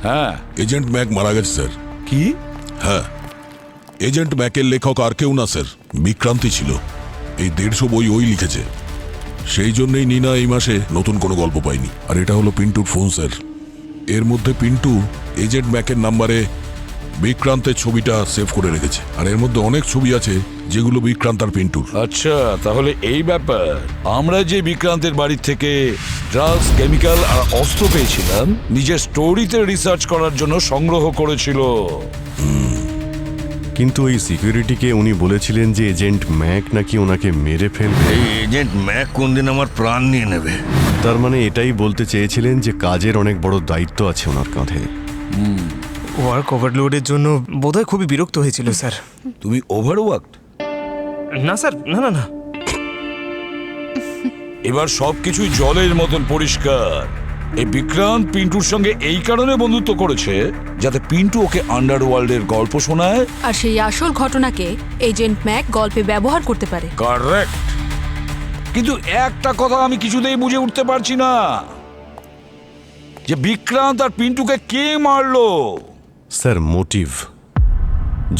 হ্যাঁ, এজেন্ট ম্যাক মারা গেছে স্যার। কি? হ্যাঁ, এজেন্ট ম্যাকের লেখক আর কেউ না স্যার, বিক্রান্তি ছিল। এই 150 বই ওই লিখেছে। সেই জন্যই নিনা এই মাসে নতুন কোনো গল্প পায়নি। আর এটা হলো পিন্টুর ফোন স্যার। এর মধ্যে পিন্টু এজেন্ট ম্যাকের নাম্বারে বিক্রান্তের ছবিটা সেভ করে রেখেছে। আর এর মধ্যে অনেক ছবি আছে যেগুলো বিক্রান্ত আর পিন্টুর। আচ্ছা, তাহলে এই ব্যাপার। আমরা যে বিক্রান্তের বাড়ি থেকে ড্রাগস, কেমিক্যাল আর অস্ত্র পেয়েছিলাম, নিজের স্টোরিতে রিসার্চ করার জন্য সংগ্রহ করেছিল। কিন্তু ওই সিকিউরিটিকে উনি বলেছিলেন যে এজেন্ট ম্যাক নাকি ওনাকে মেরে ফেলবে। এই এজেন্ট ম্যাক কোনদিন আমার প্রাণ নিয়ে নেবে। তার মানে এটাই বলতে চেয়েছিলেন যে কাজের অনেক বড় দায়িত্ব আছে ওনার কাঁধে। ওয়ার্ক ওভারলোডের জন্য বোধহয় খুবই বিরক্ত হয়েছিল স্যার। তুমি ওভারওয়ার্ক? না স্যার, না না না। এবার সবকিছুই জলের মতন পরিষ্কার। এই বিক্রান্ত পিন্টুর সঙ্গে এই কারণে বন্ধুত্ব করেছে যাতে পিন্টু ওকে আন্ডারওয়ার্ল্ডের গল্প শোনায়, আর সেই আসল ঘটনাকে এজেন্ট ম্যাক গল্পে ব্যবহার করতে পারে। কারেক্ট। কিন্তু একটা কথা আমি কিছুতেই বুঝে উঠতে পারছি না, যে বিক্রান্ত আর পিন্টুকে কে মারলো। Sir, motive.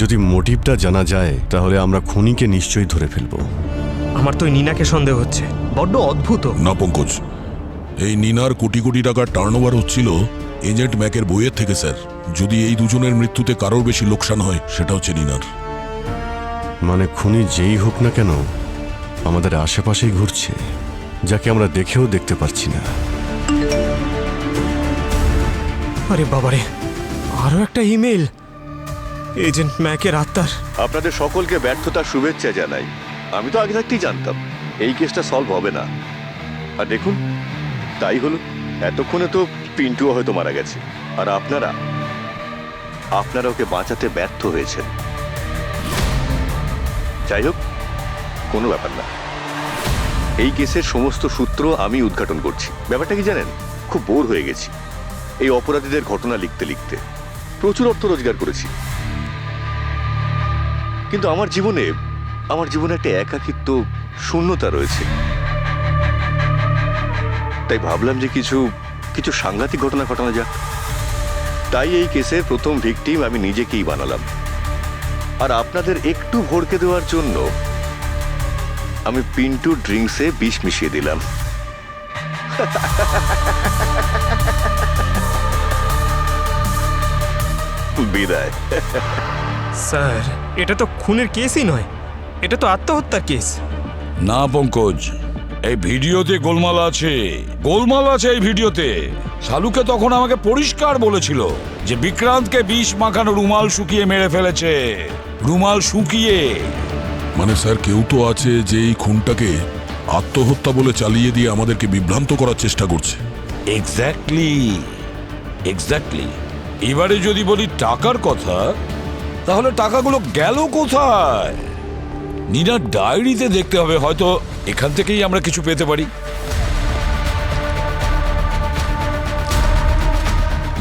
যদি মোটিভটা জানা যায় তাহলে আমরা খুনিকে নিশ্চয়ই ধরে ফেলবো। আমার তো নিনাকে সন্দেহ হচ্ছে, বড্ড অদ্ভুত। না পঙ্কজ, এই নিনার কোটি কোটি টাকার টার্নওভার হচ্ছিল এজেন্ট ম্যাকের বইয়ের থেকে স্যার। যদি এই দুজনের মৃত্যুতে কারোর বেশি লোকসান হয় সেটা হচ্ছে নিনার। মানে খুনি যেই হোক না কেন আমাদের আশেপাশেই ঘুরছে, যাকে আমরা দেখেও দেখতে পারছি না। আরে বাবারে, আরো একটা ইমেল এজেন্ট ম্যাকের আত্মার। আপনাদের সকলকে ব্যর্থতার শুভেচ্ছা জানাই। আমি তো আগে থাকতেই জানতাম এই কেসটা সলভ হবে না। আর দেখুন, তাই হলো। এতক্ষণে তো পিন্টুও হয়তো মারা গেছে, আর আপনারা ওকে বাঁচাতে ব্যর্থ হয়েছেন। যাই হোক, কোনো ব্যাপার না। এই কেসের সমস্ত সূত্র আমি উদ্ঘাটন করছি। ব্যাপারটা কি জানেন, খুব বোর হয়ে গেছি এই অপরাধীদের ঘটনা লিখতে লিখতে। প্রচুর অর্থ রোজগার করেছি, কিন্তু আমার জীবনে একটা একাকিত্ব, শূন্যতা রয়েছে। তাই ভাবলাম যে কিছু কিছু সাংঘাতিক ঘটনা ঘটানো যাক। তাই এই কেসের প্রথম ভিকটিম আমি নিজেকেই বানালাম। আর আপনাদের একটু ভড়কে দেওয়ার জন্য আমি পিন্টু ড্রিঙ্কসে বিষ মিশিয়ে দিলাম। বিদায়। স্যার, এটা তো খুনের কেসই নয়, এটা তো আত্মহত্যার কেস। না পঙ্কজ, এই ভিডিওতে গোলমাল আছে, গোলমাল আছে এই ভিডিওতে। শালুকে তখন আমাকে পরিষ্কার বলেছিল যে বিক্রান্তকে বিষ মাখানো রুমাল শুকিয়ে মেরে ফেলেছে, রুমাল শুকিয়ে। মানে স্যার, কেউ তো আছে যে এই খুনটাকে আত্মহত্যা বলে চালিয়ে দিয়ে আমাদেরকে বিভ্রান্ত করার চেষ্টা করছে। Exactly, exactly. এবারে যদি বলি টাকার কথা, তাহলে টাকাগুলো গেল কোথায়? নীনার ডায়েরিতে দেখতে হবে, হয়তো এখান থেকেই আমরা কিছু পেতে পারি।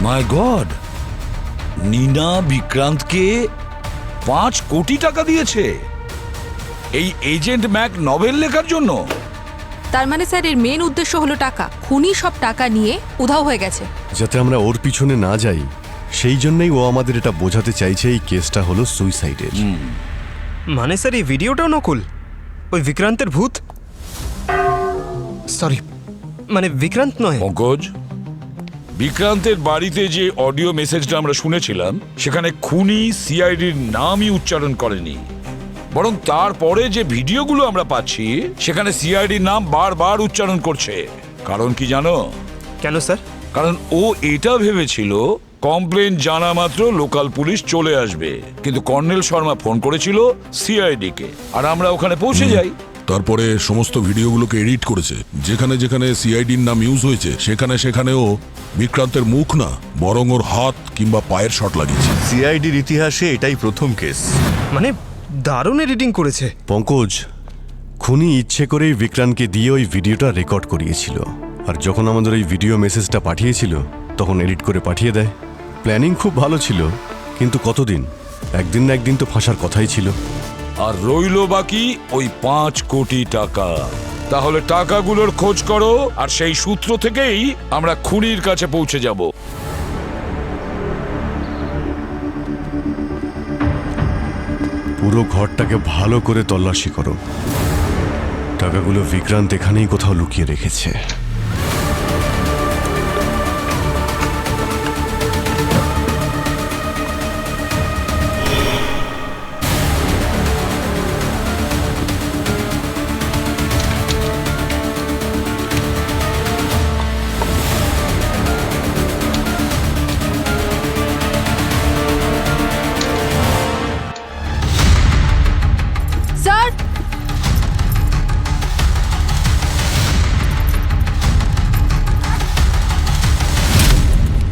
মাই গড, নীনা বিক্রান্তকে 5 কোটি টাকা দিয়েছে এই এজেন্ট ম্যাক নভেল লেখার জন্য। তার মানে স্যার এর মেন উদ্দেশ্য হলো টাকা। খুনি সব টাকা নিয়ে উধাও হয়ে গেছে। যাতে আমরা ওর পিছনে না যাই, সেই জন্যই ও আমাদের এটা বোঝাতে চাইছে এই কেসটা হলো সুইসাইডের। মানে স্যার এই ভিডিওটাও নকল? ওই বিক্রান্তের ভূত? সরি, মানে বিক্রান্ত নয়। পঙ্কজ, বিক্রান্তের বাড়িতে যে অডিও মেসেজটা আমরা শুনেছিলাম, সেখানে খুনি সিআইডির নামই উচ্চারণ করেনি, বরং তারপরে যে ভিডিওগুলো আমরা পাচ্ছি সেখানে সিআইডির নাম বারবার উচ্চারণ করছে। কারণ কি জানো? কেন স্যার? কারণ ও এটা ভেবেছিল কমপ্লেন জানা মাত্র লোকাল পুলিশ চলে আসবে, কিন্তু কর্নেল শর্মা ফোন করেছিল সিআইডি কে, আর আমরা ওখানে পৌঁছে যাই। তারপরে সমস্ত ভিডিওগুলোকে এডিট করেছে, যেখানে যেখানে সিআইডির নাম ইউজ হয়েছে সেখানে সেখানেও বিক্রান্তের মুখ না, বরং ওর হাত কিংবা পায়ের শট লাগিয়েছে। সিআইডির ইতিহাসে এটাই প্রথম কেস। মানে দারুণ এডিটিং করেছে। পঙ্কজ, খুনি ইচ্ছে করেই বিক্রান্তকে দিয়ে ওই ভিডিওটা রেকর্ড করিয়েছিল, আর যখন আমাদের ওই ভিডিও মেসেজটা পাঠিয়েছিল তখন এডিট করে পাঠিয়ে দেয়। প্ল্যানিং খুব ভালো ছিল, কিন্তু কতদিন? একদিন না একদিন তো ফাঁসার কথাই ছিল। আর রইল বাকি ওই 5 কোটি টাকা। তাহলে টাকাগুলোর খোঁজ করো, আর সেই সূত্র থেকেই আমরা খুনির কাছে পৌঁছে যাব। পুরো ঘরটাকে ভালো করে তল্লাশি করো। টাকাগুলো বিক্রান্ত এখানেই কোথাও লুকিয়ে রেখেছে। স্যার,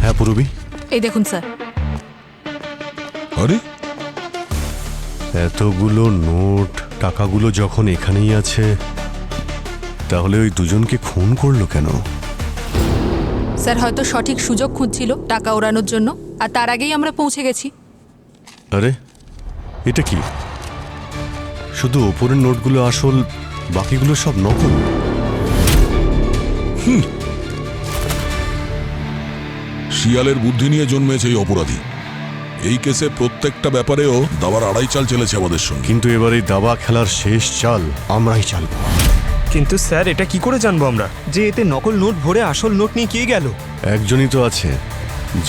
হ্যাঁ পূরবী, এই দেখুন স্যার। আরে এতগুলো নোট, টাকাগুলো যখন এখানেই আছে, তাহলে ওই দুজনকে খুন করলো কেন? স্যার হয়তো সঠিক সুযোগ খুঁজছিল টাকা ওড়ানোর জন্য, আর তার আগেই আমরা পৌঁছে গেছি। আরে এটা কি? শুধু ওপরের নোটগুলো আসল, বাকিগুলো সব নকল। শিয়ালের বুদ্ধি নিয়ে জন্মেছে এই অপরাধী। এই কেসে প্রত্যেকটা ব্যাপারেও দাবার আড়াই চাল চলেছে আমাদের সঙ্গে। কিন্তু এবার এই দাবা খেলার শেষ চাল আমরাই চালব। কিন্তু স্যার এটা কি করে জানবো আমরা যে এতে নকল নোট ভরে আসল নোট নিয়ে কে গেল? একজনই তো আছে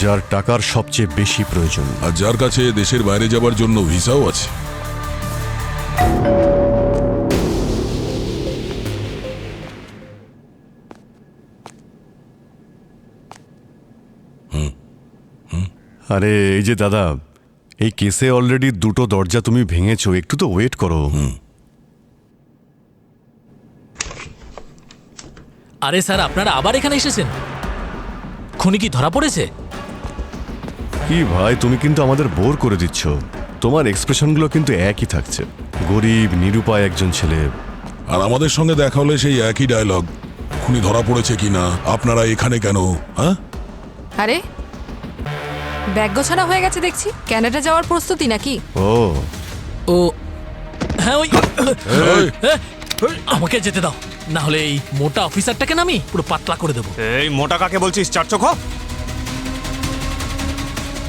যার টাকার সবচেয়ে বেশি প্রয়োজন, আর যার কাছে দেশের বাইরে যাবার জন্য ভিসাও আছে। আরে এই যে দাদা, এই কেসে অলরেডি 2টো দরজা তুমি ভেঙেছো, একটু তো ওয়েট করো। আরে স্যার, আপনারা আবার এখানে এসেছেন? খুনি কি ধরা পড়েছে? কি ভাই, তুমি কিন্তু আমাদের বোর করে দিচ্ছ। তোমার এক্সপ্রেশনগুলো কিন্তু একই থাকছে, গরিব নিরুপায় একজন ছেলে। আর আমাদের সঙ্গে দেখা হলে সেই একই ডায়লগ, খুনি ধরা পড়েছে কিনা, আপনারা এখানে কেন? হ্যাঁ, আরে ব্যাগ গোছানো হয়ে গেছে দেখছি। কানাডা যাওয়ার প্রস্তুতি নাকি? ও হ্যাঁ, ওই আমাকে যেতে দাও। না হলে এই মোটা অফিসারটাকে না আমি পুরো পাতলা করে দেবো। এই মোটা কাকে বলছিস, চার চোখ?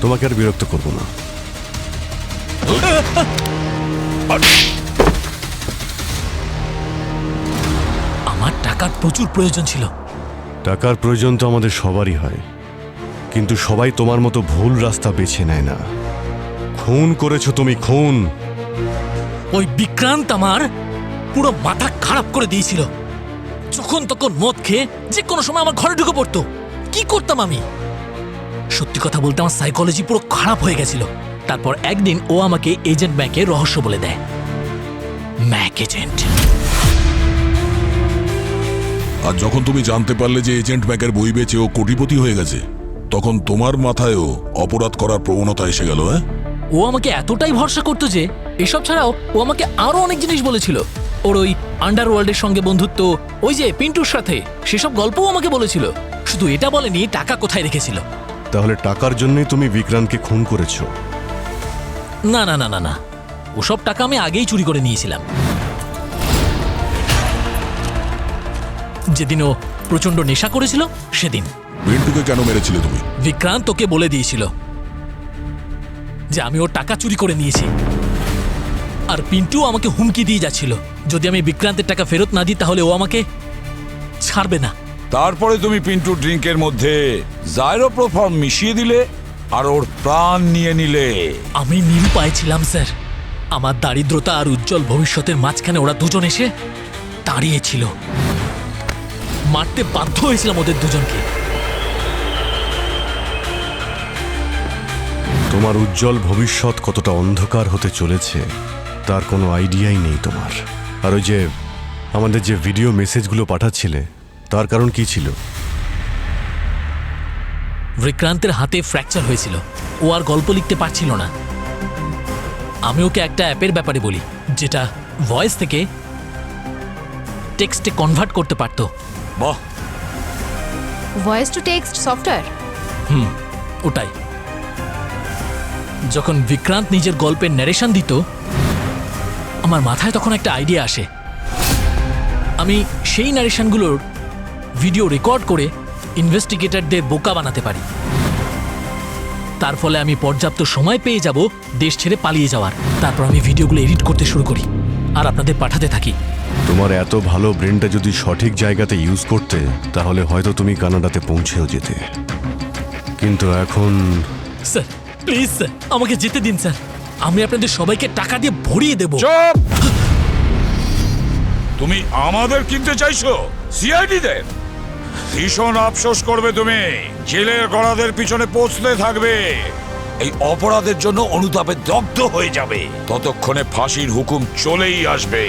তোমাকে আর বিরক্ত করব না। আমার টাকার প্রচুর প্রয়োজন ছিল। টাকার প্রয়োজন তো আমাদের সবারই হয়, কিন্তু সবাই তোমার মতো ভুল রাস্তা বেছে নেয় না। খুন করেছো তুমি, খুন। ওই বিক্রান্ত আমার পুরো মাথা খারাপ করে দিয়েছিল। যখন তখন মদ খেয়ে যে কোনো সময় আমার ঘরে ঢুকে পড়তো। কি করতাম আমি? সত্যি কথা বলতে আমার সাইকোলজি পুরো খারাপ হয়ে গেছিল। তারপর একদিন ও আমাকে এজেন্ট ম্যাকের রহস্য বলে দেয়। Mac agent. আর যখন তুমি জানতে পারলে যে এজেন্ট ম্যাকের বই বেচে ও কোটিপতি হয়ে গেছে, তখন তোমার মাথায়ও অপরাধ করার প্রবণতা এসে গেল। হ্যাঁ, ও আমাকে এতটাই ভরসা করতো যে এসব ছাড়াও ও আমাকে আরো অনেক জিনিস বলেছিল। ওর ওই আন্ডারওয়ার্ল্ডের সঙ্গে বন্ধুত্ব, ওই যে পিন্টুর সাথে, সেসব গল্পও আমাকে বলেছিল। শুধু এটা বলেনি টাকা কোথায় রেখেছিল। তাহলে টাকার জন্যই তুমি বিক্রান্তকে খুন করেছো? না না না না না, ওসব টাকা আমি আগেই চুরি করে নিয়েছিলাম। যেদিন ও প্রচন্ড নেশা করেছিল সেদিন। পিন্টুকে কেন মেরেছিলে তুমি? বিক্রান্ত ওকে বলে দিয়েছিল যে আমি ওর টাকা চুরি করে নিয়েছি। আর পিন্টু আমাকে হুমকি দিয়ে যাচ্ছিল, যদি আমি বিক্রান্তের টাকা ফেরত না দিই তাহলে ও আমাকে ছাড়বে না। তারপরে তুমি পিন্টু ড্রিঙ্কের মধ্যে জাইরোপ্রোফর্ম মিশিয়ে দিলে আর ওর প্রাণ নিয়ে নিলে। আমি নিরুপায় ছিলাম স্যার। আমার দারিদ্রতা আর উজ্জ্বল ভবিষ্যতের মাঝখানে ওরা দুজন এসে দাঁড়িয়েছিল। মারতে বাধ্য হয়েছিলাম ওদের দুজনকে। তোমার উজ্জ্বল ভবিষ্যৎ কতটা অন্ধকার হতে চলেছে তার কোনো আইডিয়াই নেই তোমার। আর ওই যে আমাদের যে ভিডিও মেসেজগুলো পাঠাচ্ছিলে, তার কারণ কি ছিল? বিক্রান্তের হাতে ফ্র্যাকচার হয়েছিল, ও আর গল্প লিখতে পারছিল না। আমি ওকে একটা অ্যাপের ব্যাপারে বলি, যেটা ভয়েস থেকে টেক্সটে কনভার্ট করতে পারতো। বাহ, ভয়েস টু টেক্সট সফটওয়্যার। ওটাই। যখন বিক্রান্ত নিজের গল্পের ন্যারেশন দিত, আমার মাথায় তখন একটা আইডিয়া আসে। আমি সেই ন্যারেশনগুলোর ভিডিও রেকর্ড করে ইনভেস্টিগেটরদের বোকা বানাতে পারি। তার ফলে আমি পর্যাপ্ত সময় পেয়ে যাব দেশ ছেড়ে পালিয়ে যাওয়ার। তারপর আমি ভিডিওগুলো এডিট করতে শুরু করি আর আপনাদের পাঠাতে থাকি। তোমার এত ভালো ব্রেনটা যদি সঠিক জায়গাতে ইউজ করতে, তাহলে হয়তো তুমি কানাডাতে পৌঁছেও যেতে। কিন্তু এখন স্যার প্লিজ স্যার, আমাকে যেতে দিন স্যার। আমি আপনাদের সবাইকে টাকা দিয়ে ভরিয়ে দেব। চুপ! তুমি আমাদের কিনতে চাইছো সিআইডিদের? ভীষণ আফসোস করবে তুমি। জেলের গড়াদের পিছনে পৌঁছতে থাকবে। এই অপরাধের জন্য অনুতাপে দগ্ধ হয়ে যাবে। ততক্ষণে ফাঁসির হুকুম চলেই আসবে।